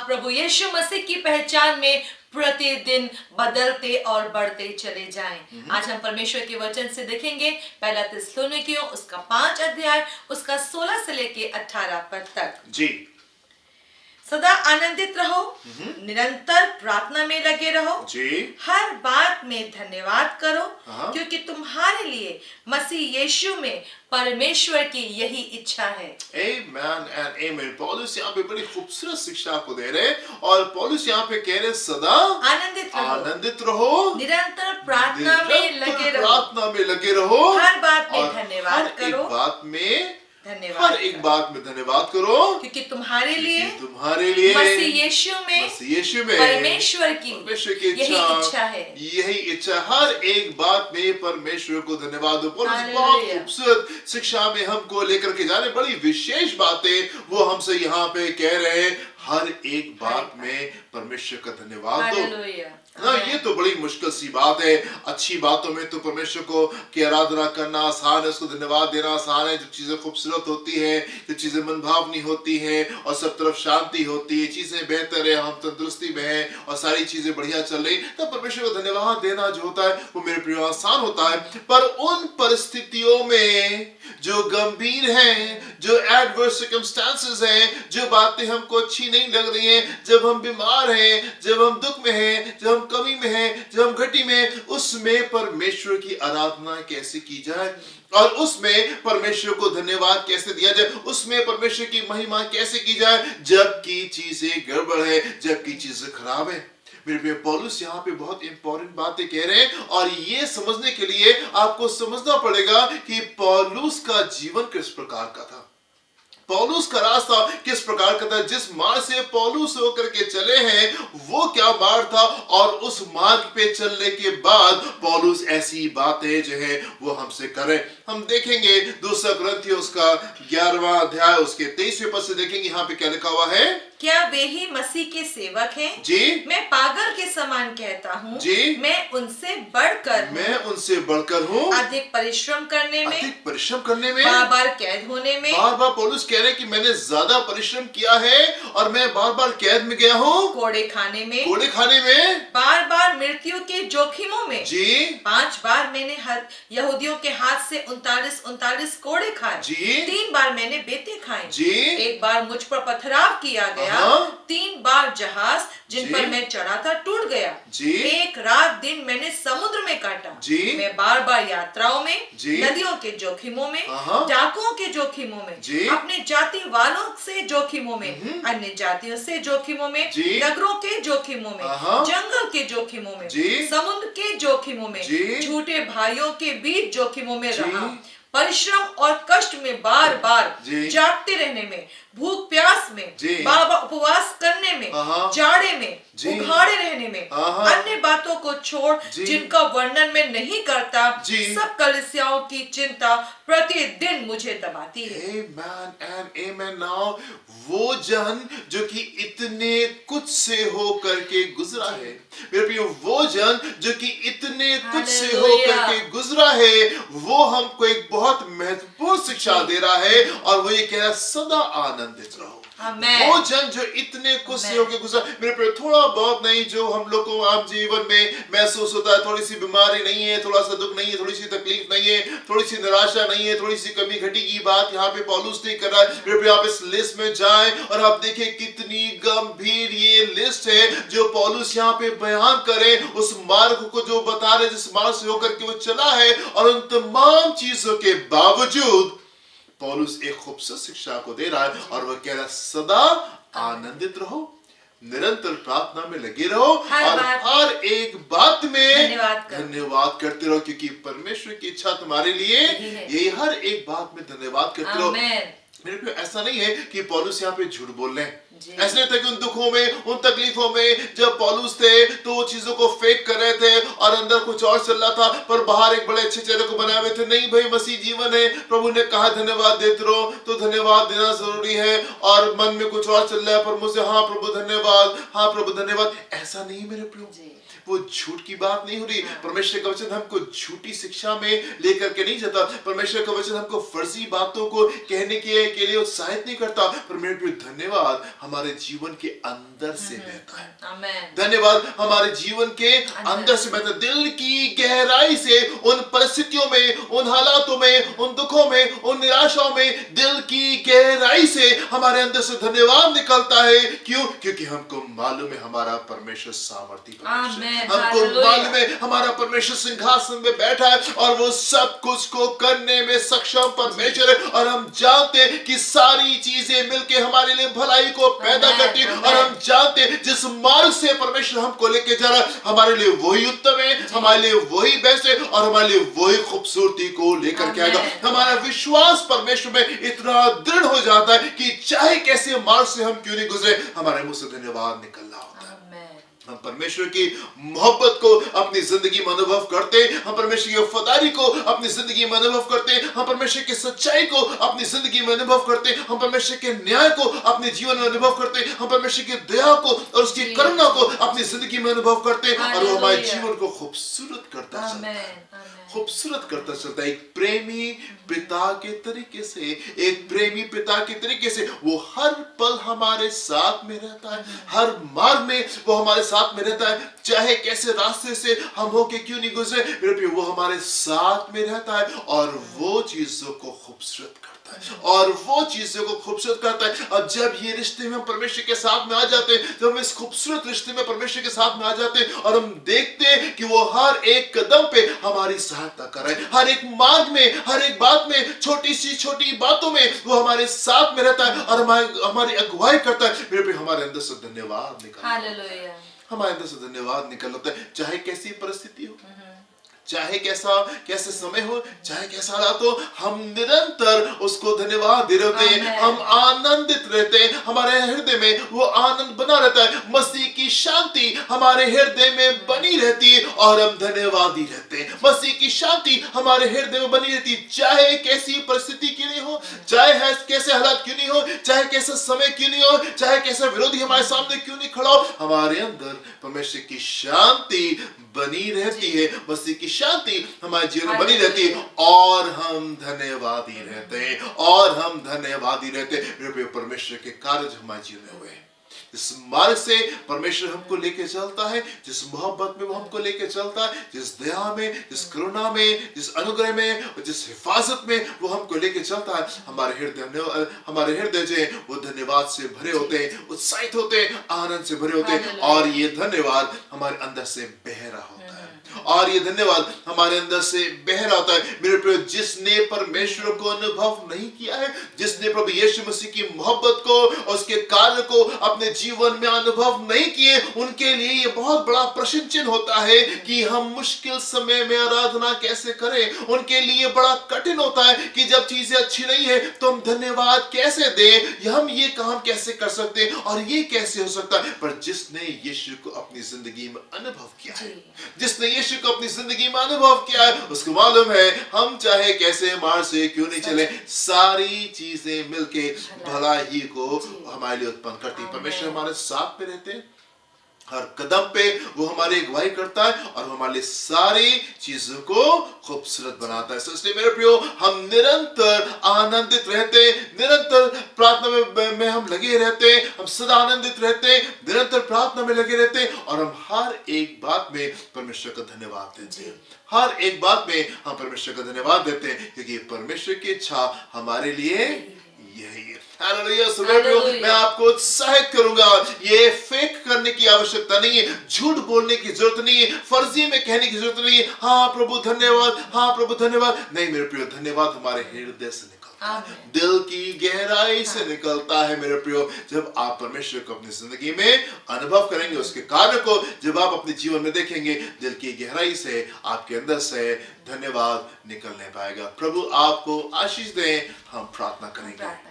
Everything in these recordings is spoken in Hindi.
प्रभु यीशु मसीह की पहचान में प्रतिदिन बदलते और बढ़ते चले जाएं। आज हम परमेश्वर के वचन से देखेंगे पहला थिस्सलुनीकियों उसका 5 अध्याय उसका 16 से लेके 18 पद तक। जी सदा आनंदित रहो, निरंतर प्रार्थना में लगे रहो, जी हर बात में धन्यवाद करो, हाँ। क्योंकि तुम्हारे लिए मसीह यीशु में परमेश्वर की यही इच्छा है। Amen and amen। पौलुस यहाँ पे बड़ी खूबसूरत शिक्षा को दे रहे हैं और पौलुस यहाँ पे कह रहे सदा आनंदित रहो, निरंतर प्रार्थना में लगे रहो, प्रार्थना में लगे रहो, हर बात में और धन्यवाद करो, हर एक बात में धन्यवाद करो, क्योंकि तुम्हारे लिए मसीह यीशु में परमेश्वर की यही इच्छा है। यही इच्छा, हर एक बात में परमेश्वर को धन्यवाद दो। पौलुस बहुत खूबसूरत शिक्षा में हमको लेकर के जाने, बड़ी विशेष बातें वो हमसे यहाँ पे कह रहे हैं। हर एक बात में परमेश्वर का धन्यवाद दो। ना ये तो बड़ी मुश्किल सी बात है। अच्छी बातों में तो परमेश्वर को की आराधना करना आसान है, उसको धन्यवाद देना आसान है। जो चीजें खूबसूरत होती है, जो चीजें मनभावनी होती है और सब तरफ शांति होती है, चीजें बेहतर है, हम तंदुरुस्ती में है और सारी चीजें बढ़िया चल रही, तब परमेश्वर को धन्यवाद देना जो होता है वो मेरे प्रिय आसान होता है। पर उन परिस्थितियों में जो गंभीर हैं, जो एडवर्स सर्कमस्टेंसेस हैं, जो बातें हमको अच्छी नहीं लग रही हैं, जब हम बीमार हैं, जब हम दुख में हैं, जब हम कमी में हैं, जब हम घटी में, उसमें परमेश्वर की आराधना कैसे की जाए और उसमें परमेश्वर को धन्यवाद कैसे दिया जाए, उसमें परमेश्वर की महिमा कैसे की जाए जबकि चीजें गड़बड़ है, जबकि चीजें खराब है। मेरे प्रिय पौलुस यहाँ पे बहुत इंपॉर्टेंट बातें कह रहे हैं और ये समझने के लिए आपको समझना पड़ेगा कि पौलुस का जीवन किस प्रकार का था, पौलुस का रास्ता किस प्रकार का था। जिस मार्ग से पौलुस होकर के चले हैं वो क्या मार्ग था और उस मार्ग पे चलने के बाद पौलुस ऐसी बातें जो है वो हमसे करें। हम देखेंगे दूसरा कुरिन्थियों उसका 11वां अध्याय उसके 23वें पद से देखेंगे, यहाँ पे क्या लिखा हुआ है। क्या वे ही मसीह के सेवक हैं? जी मैं पागल के समान कहता हूँ जी, मैं उनसे बढ़कर हूँ, अधिक परिश्रम करने में, बार बार कैद होने में। बार बार पौलुस कह रहे हैं कि मैंने ज्यादा परिश्रम किया है और मैं बार बार कैद में गया हूँ, कोड़े खाने में, बार बार मृत्यु के जोखिमों में। जी 5 बार मैंने यहूदियों के हाथ से 39 कोड़े खाए, 3 बार मैंने बेटे खाए, जी 1 बार मुझ पर पथराव किया गया, 3 बार जहाज जिन पर मैं चढ़ा था टूट गया, 1 रात दिन मैंने समुद्र में काटा, मैं बार बार यात्राओं में, नदियों के जोखिमों में, डाकुओं के जोखिमों में, अपने जाति वालों से जोखिमों में, अन्य जातियों से जोखिमों में, नगरों के जोखिमों में, जंगल के जोखिमों में, समुद्र के जोखिमों में, झूठे भाइयों के बीच जोखिमों में रहा, परिश्रम और कष्ट में, बार बार जागते रहने में, भूख प्यास में, बार बार उपवास करने में, जाड़े में, उघाड़े रहने में, अन्य बातों को छोड़ जिनका वर्णन मैं नहीं करता, सब कलीसियाओं की चिंता प्रतिदिन मुझे दबाती है। Amen and amen। Now वो जन जो कि इतने कुछ से हो करके गुजरा है, मेरे प्रिय वो जन जो कि इतने कुछ से हो करके गुजरा है, वो हमको एक बहुत महत्वपूर्ण शिक्षा दे रहा है और वो ये कह रहा है सदा आनंदित रहो। वो जन जो इतने कुछ से होकर गुजरा, मेरे प्रिय थोड़ा बहुत नहीं जो हम लोग को आम जीवन में महसूस होता है, थोड़ी सी बीमारी नहीं है, थोड़ा सा दुख नहीं है, थोड़ी सी तकलीफ नहीं है, थोड़ी सी निराशा नहीं है, थोड़ी सी कमी घटी की बात यहाँ पे पौलुस नहीं कर रहा है। मेरे प्रिय आप इस लिस्ट में जाएं और आप देखें कितनी गंभीर ये लिस्ट है जो पौलुस यहाँ पे बयान करे, उस मार्ग को जो बता रहे जिस मार्ग से होकर के वो चला है और उन तमाम चीजों के बावजूद पौलुस एक खूबसूरत शिक्षा को दे रहा है और वह कह रहा है सदा आनंदित रहो, निरंतर प्रार्थना में लगे रहो और हर एक बात में धन्यवाद करते रहो, क्योंकि परमेश्वर की इच्छा तुम्हारे लिए यही, हर एक बात में धन्यवाद करते रहो। मेरे को ऐसा नहीं है कि पौलुस यहाँ पे झूठ बोल रहे हैं, ऐसा नहीं था कि उन दुखों में, उन तकलीफों में जब पौलुस थे तो वो चीजों को फेक कर रहे थे और अंदर कुछ और चल रहा था, पर बाहर एक बड़े अच्छे चेहरे को बनाए हुए थे। नहीं भाई, मसीह जीवन है, प्रभु ने कहा धन्यवाद देते रहो, तो धन्यवाद देना जरूरी है और मन में कुछ और चल रहा है पर मुझसे हाँ प्रभु धन्यवाद, हाँ प्रभु धन्यवाद, ऐसा नहीं मेरे प्रियो। वो झूठ की बात नहीं हो रही। परमेश्वर का वचन हमको झूठी शिक्षा में लेकर के नहीं जाता। परमेश्वर का वचन हमको फर्जी बातों को कहने के लिए उत्साहित नहीं करता। परमेश्वर धन्यवाद हमारे जीवन के अंदर से बहता है। धन्यवाद हमारे जीवन के अंदर से बहता है। दिल की गहराई से उन परिस्थितियों में, उन हालातों में, उन दुखों में, उन निराशाओं में दिल की गहराई से हमारे अंदर से धन्यवाद निकलता है। क्यों? क्योंकि हमको मालूम है हमारा परमेश्वर सामर्थी परमेश्वर, हमको मालूम है हमारा परमेश्वर सिंहासन में बैठा है और वो सब कुछ को करने में सक्षम परमेश्वर है। और हम जानते हैं कि सारी चीजें मिलके हमारे लिए भलाई को पैदा करती है। और हम जानते हैं जिस मार्ग से परमेश्वर हमको लेके जा रहा है हमारे लिए वही उत्तम है, हमारे लिए वही बेस्ट है और हमारे लिए वही खूबसूरती को लेकर के आएगा। हमारा विश्वास परमेश्वर में इतना दृढ़ हो जाता है कि चाहे कैसे मार्ग से हम क्यों नहीं गुजरे, हमारे मुंह से धन्यवाद निकल रहा होता है। हम परमेश्वर की मोहब्बत को अपनी जिंदगी में अनुभव करते हैं। हम परमेश्वर की वफादारी को अपनी जिंदगी में अनुभव करते हैं। हम परमेश्वर की सच्चाई को अपनी जिंदगी में अनुभव करते हैं। हम परमेश्वर के न्याय को अपने जीवन में अनुभव करते हैं। हम परमेश्वर की दया को और उसकी करुणा को अपनी जिंदगी में अनुभव करते हैं और वो हमारे जीवन को खूबसूरत करता चलता है, खूबसूरत करता चलता है। एक प्रेमी पिता के तरीके से, एक प्रेमी पिता के तरीके से वो हर पल हमारे साथ में रहता है। हर मार्ग में वो हमारे साथ में रहता है। चाहे कैसे रास्ते से हम होके क्यों नहीं गुजरे, मेरे प्रिय वो हमारे साथ में रहता है और वो चीजों को खूबसूरत करता है, और वो चीजों को खूबसूरत करता है। अब जब ये रिश्ते में हम परमेश्वर के साथ में आ जाते हैं, जब हम इस खूबसूरत रिश्ते में परमेश्वर के साथ में आ जाते हैं और हम देखते हैं कि वो हर एक कदम पे हमारी सहायता कर रहा है, हर एक मार्ग में, हर एक बात में, छोटी सी छोटी बातों में वो हमारे साथ में रहता है और हमारी अगुवाई करता है। मेरे प्रिय हमारे अंदर से धन्यवाद निकलता है, हमारे अंदर से धन्यवाद निकल आता है। चाहे कैसी परिस्थिति हो, चाहे कैसे समय हो, चाहे कैसा हालात हो, हम निरंतर उसको धन्यवाद दे रहे होते हैं। हम आनंदित रहते हैं, हमारे हृदय में वो आनंद बना रहता है। मसीह की शांति हमारे हृदय में बनी रहती है और हम धन्यवादी रहते हैं। मसीह की शांति हमारे हृदय में बनी रहती है। चाहे कैसी परिस्थिति क्यों नहीं हो, चाहे कैसे हालात क्यों नहीं हो, चाहे कैसा समय क्यों नहीं हो, चाहे कैसा विरोधी हमारे सामने क्यों नहीं खड़ा हो, हमारे अंदर परमेश्वर की शांति बनी रहती है। मसीह की शांति हमारे जीवन में बनी रहती है और हम धन्यवादी रहते हैं, और हम धन्यवादी रहते हैं मेरे प्रिय परमेश्वर के कार्य जो हमारे जीवन में हुए। जिस मार्ग से परमेश्वर हमको लेके चलता है, जिस मोहब्बत में वो हमको लेके चलता है, जिस दया में, जिस करुणा में, जिस अनुग्रह में, जिस हिफाजत में वो हमको लेके चलता है, हमारे हृदय जो है वो धन्यवाद से भरे होते हैं, उत्साहित होते हैं, आनंद से भरे होते हैं। और ये धन्यवाद हमारे अंदर से बह रहा होता है, और ये धन्यवाद हमारे अंदर से बह रहा होता है। मेरे प्रिय, जिसने परमेश्वर को अनुभव नहीं किया है, जिसने प्रभु यीशु मसीह की मोहब्बत को और उसके कार्य को अपने जीवन में अनुभव नहीं किए, उनके लिए ये बहुत बड़ा प्रश्न चिन्ह होता है कि हम मुश्किल समय में आराधना कैसे करें। उनके लिए बड़ा कठिन होता है कि जब चीजें अच्छी नहीं है तो हम धन्यवाद कैसे दें, हम ये काम कैसे कर सकते हैं और ये कैसे हो सकता है। पर जिसने यीशु को अपनी जिंदगी में अनुभव किया है, जिसने यीशु को अपनी जिंदगी में अनुभव किया है, उसको मालूम है हम चाहे कैसे मार्ग से क्यों नहीं चले, सारी चीजें मिलके भलाई को हमारे लिए उत्पन्न करती है। परमेश्वर हमारे साथ में रहते हैं, हर कदम पे वो हमारी अगुवाई करता है और हमारे लिए सारी चीजों को खूबसूरत बनाता है। इसलिए मेरे प्रियो, हम निरंतर आनंदित रहते हैं, निरंतर प्रार्थना में हम लगे रहते हैं, हम सदा आनंदित रहते हैं, निरंतर प्रार्थना में लगे रहते हैं और हम हर एक बात में परमेश्वर का धन्यवाद देते हैं। हर एक बात में हम परमेश्वर का धन्यवाद देते हैं क्योंकि परमेश्वर की इच्छा हमारे लिए यही है। हालेलुया। मैं आपको उत्साहित करूंगा, ये फेक करने की आवश्यकता नहीं है, झूठ बोलने की जरूरत नहीं है, फर्जी में कहने की जरूरत नहीं है, हाँ प्रभु धन्यवाद, हाँ प्रभु धन्यवाद। नहीं मेरे प्रियो, धन्यवाद हमारे हृदय से निकलता है, दिल की गहराई से निकलता है मेरे प्रियो। जब आप परमेश्वर को अपनी जिंदगी में अनुभव करेंगे, उसके कार्य को जब आप अपने जीवन में देखेंगे, दिल की गहराई से आपके अंदर से धन्यवाद निकलने पाएगा। प्रभु आपको आशीष दें। हम प्रार्थना करेंगे।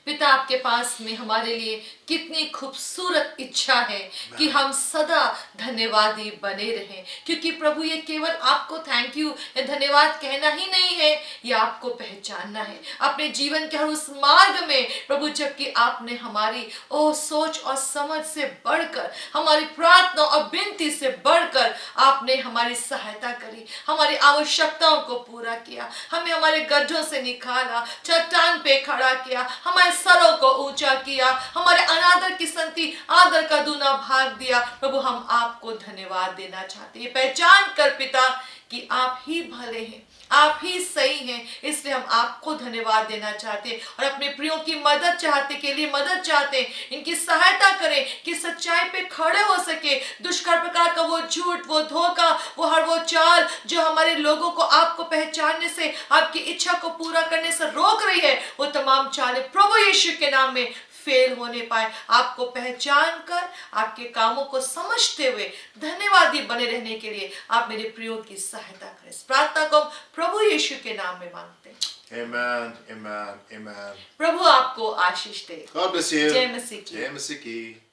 पिता आपके पास में हमारे लिए कितनी खूबसूरत इच्छा है कि हम सदा धन्यवादी बने रहें, क्योंकि प्रभु ये केवल आपको थैंक यू या धन्यवाद कहना ही नहीं है, ये आपको पहचानना है अपने जीवन के हर उस मार्ग में प्रभु, जबकि आपने हमारी सोच और समझ से बढ़कर, हमारी प्रार्थना और विनती से बढ़कर आपने हमारी सहायता करी, हमारी आवश्यकताओं को पूरा किया, हमें हमारे गड्ढों से निकाला, चट्टान पे खड़ा किया, हमारे सरों को ऊंचा किया, हमारे अनादर की संति आदर का दूना भाग दिया। प्रभु हम आपको धन्यवाद देना चाहते हैं, पहचान कर पिता कि आप ही भले हैं, आप ही सही हैं, इसलिए हम आपको धन्यवाद देना चाहते हैं और अपने प्रियों की मदद चाहते के लिए मदद चाहते हैं, इनकी सहायता करें कि सच्चाई पे खड़े हो सके, दुष्कर प्रकार का वो झूठ, वो धोखा, वो चाल जो हमारे लोगों को आपको पहचानने से, आपकी इच्छा को पूरा करने से रोक रही है, वो तमाम चालें प्रभु यीशु के नाम में फेल होने पाए। आपको पहचान कर आपके कामों को समझते हुए धन्यवादी बने रहने के लिए आप मेरे प्रियो की सहायता करें। इस प्रार्थना को प्रभु यीशु के नाम में मांगते हैं। Amen, amen, amen. प्रभु आपको आशीष दे। God bless you. जय मसीह की। जय मसीह की।